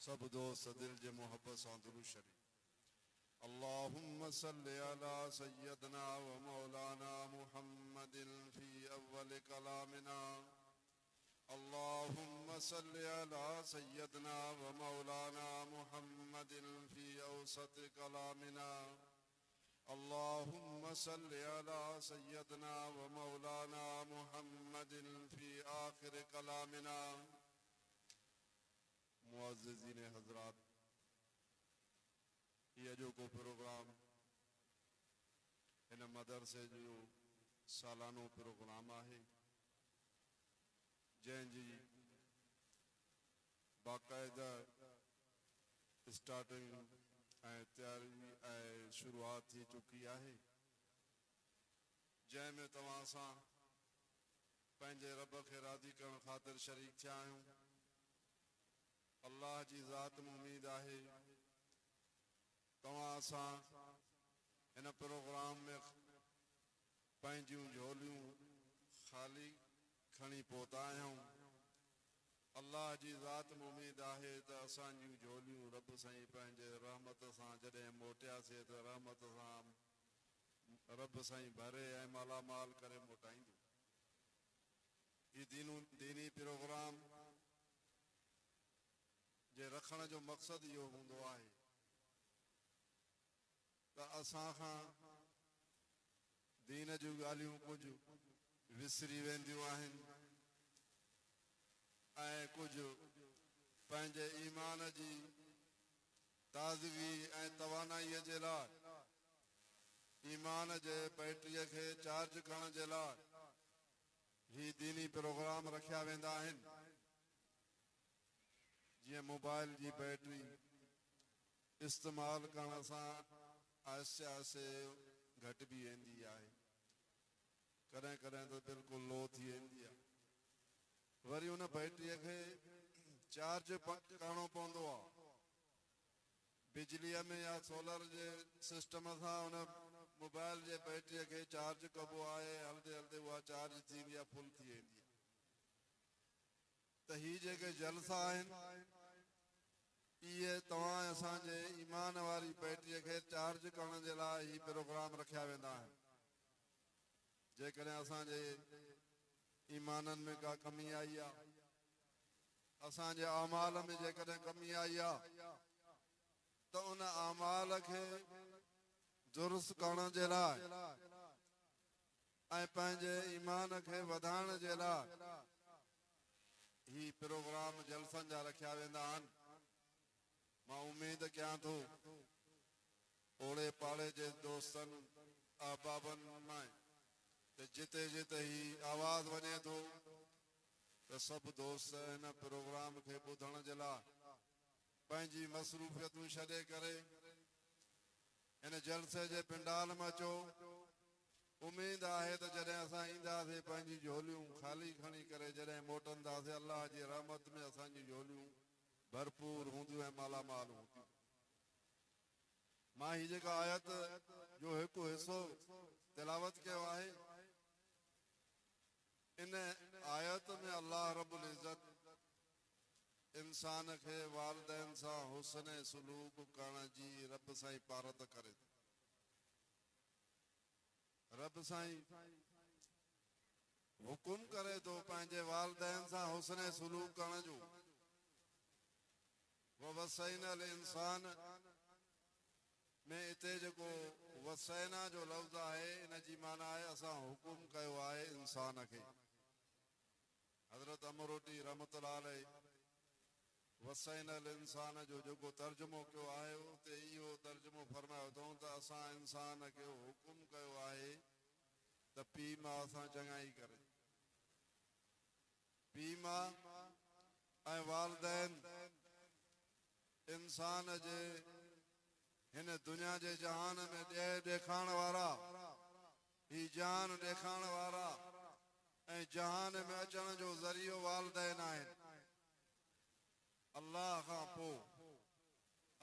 सब दोस्त दिल जे मोहब्बत सां दुरूद शरीफ। अल्लाहुम्मा सल्लि अला सय्यदना व मौलाना मुहम्मदिन फी अव्वल कलामिना। अल्लाहुम्मा सल्लि अला सय्यदना व मौलाना मुहम्मदिन फी औसत कलामिना। अल्लाहुम्मा सल्लि अला सय्यदना व मौलाना मुहम्मदिन फी आखिर कलामिना। मुअज़्ज़िज़ीन हज़रात, ये जो को प्रोग्राम इन मदरसे जो सालानो प्रोग्राम है, जैंजी बाकायदा स्टार्टिंग तैयारी शुरुआत थी चुकी है, जैमें तवां सां पंहिंजे रब खे राज़ी करण ख़ातिर शरीक थिया आहियूं। अल्लाह जी ज़ात में उम्मीद है तवां सां इन प्रोग्राम में पंहिंजियूं झोलियूं ख़ाली खणी पहुता आहियूं। अल्लाह जी ज़ात में उम्मीद है तो असांजियूं झोलियूं रब साईं पंहिंजे रहमत सां जॾहिं मोटियासीं तो रहमत सां रब साईं भरे ऐं मालामाल करे मोटाईंदो। ये दीनी प्रोग्राम जे रखण जो मक़सद इहो हूंदो आहे त असां खां दीन जूं ॻाल्हियूं कुझु विसरी वेंदियूं आहिनि ऐं कुझु पंहिंजे ईमान जी ताज़गी ऐं तवानाईअ जे लाइ, ईमान जे बैटरीअ खे चार्ज करण जे लाइ ही दीनी प्रोग्राम रखिया वेंदा आहिनि। जीअं मोबाइल जी बैटरी इस्तेमाल करण सां आहिस्ते आहिस्ते घटिजी वेंदी आहे, कॾहिं कॾहिं त बिल्कुलु लो थी वेंदी आहे। वरी उन बैटरीअ खे चार्ज करणो पवंदो आहे बिजलीअ में या सोलर जे सिस्टम सां। उन मोबाइल जे बैटरीअ खे चार्ज कबो आहे, हलंदे हलंदे उहा चार्ज थींदी आहे, फुल थी वेंदी आहे। त ही जेके जलसा आहिनि इहे तव्हां असांजे ईमान वारी बैटरीअ खे चार्ज करण जे लाइ ही प्रोग्राम रखिया वेंदा आहिनि। जेकॾहिं असांजे ईमाननि में का कमी आई आहे, असांजे अमाल में जेकॾहिं कमी आई आहे त उन अमाल खे दुरुस्त करण जे लाइ ऐं पंहिंजे ईमान खे वधाइण जे लाइ ही प्रोग्राम जलसनि जा रखिया वेंदा आहिनि। मां उम्मीद कयां थो ओड़े पाड़े जे दोस्तनि अहबाबनि में त जिते जिते ही आवाज़ वञे थो त सभु दोस्त हिन प्रोग्राम खे ॿुधण जे लाइ पंहिंजी मसरूफ़ियतूं छॾे करे हिन जलसे जे पिंडाल में अचो। उम्मीद आहे त जॾहिं असां ईंदासीं पंहिंजी झोलियूं ख़ाली खणी करे जॾहिं मोटंदासीं, अल्लाह जी रहमत में असांजी झोलियूं भरपूर हूंदियूं ऐं मालामाल हूंदियूं। मां ही जेका आयत जो हिकु हिसो तिलावत कयो आहे, इन आयत में अल्लाह रब्बुल इज़्ज़त इंसान खे वालिदैन सां हुस्न सलूक करण जी रब साईं पारत करे। रब साईं हुकुम करे तो पंहिंजे वालिदैन सां हुस्न सलूक करण जो। वसैनल इंसान में इते जेको वसैना जो लफ़्ज़ आहे इन जी माना आहे असां हुकुम कयो आहे इंसान खे। हज़रत अमरोटी रहमतुल्लाह अलैह वसैनल इंसान जो जेको तर्जुमो कयो आहे उते इहो तर्जुमो फरमायो अथऊं त असां इंसान खे हुकुम कयो आहे त पीउ माउ सां चङाई करे। पीउ माउ ऐं वालिदैन इंसान जे हिन दुनिया जे जहान में ॾेखारण वारा, ही जान ॾेखारण वारा ऐं जहान में अचण जो ज़रियो वालिदैन आहिनि। अल्लाह खां पोइ,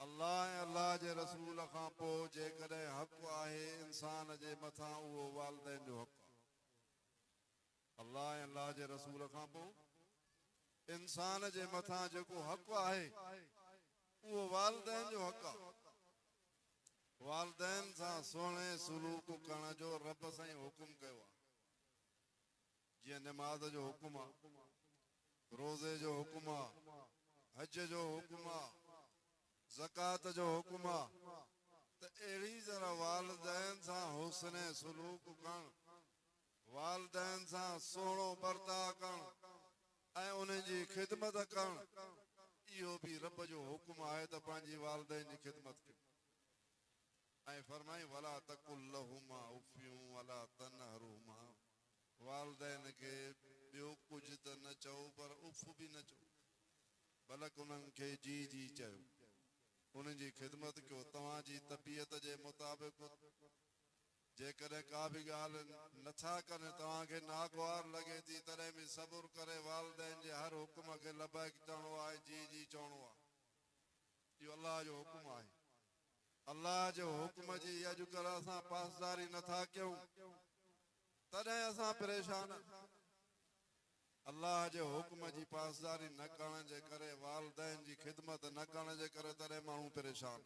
अल्लाह ऐं अल्लाह जे रसूल खां पोइ जेकॾहिं हक़ आहे इंसान जे मथां उहो वालिदैन जो हक़ आहे। अल्लाह ऐं अल्लाह जे रसूल खां पोइ इंसान जे मथां जेको हक़ आहे उहो वालिदैन जो हक़ आहे। वालिदैन सां सुहिणे सलूक करण जो रब साईं हुकुम कयो आहे। जीअं नमाज़ जो हुकुम आहे, रोज़े जो हुकुम आहे, हज जो हुकुम आहे, ज़कात जो हुकुम आहे, त अहिड़ी तरह वालिदैन सां हुस्न सलूक करण, वालिदैन सां सुहिणो बर्ताव करण ऐं उन्हनि जी ख़िदमत करण, इहो बि रब जो हुकुम आहे त पंहिंजी वालिदैन जी ख़िदमत कयो। ऐं फरमाई वला तकुल लहुमा उफ़्यूं वला तनहरुमा, वालिदैन खे ॿियो कुझु त न चओ पर उफ़ बि न चओ, बल्कि उन्हनि खे जी जी चयो, उन्हनि जी ख़िदमत कयो तव्हांजी तबियत जे मुताबिक़। जेकॾहिं का बि ॻाल्हि नथा कनि, तव्हांखे नागवार लॻे थी, तॾहिं बि सबुरु करे वालिदैन जे हर हुकुम खे लबैक चवणो आहे, जी जी चवणो आहे। इहो अलाह जो हुकुम आहे। अलाह जो हुकुम जी अॼुकल्ह असां पासदारी नथा कयूं, तॾहिं असां परेशान। अलाह जे हुकुम जी पासदारी न करण जे करे, वालिदैन जी ख़िदमत न करण जे करे, तॾहिं माण्हू परेशान।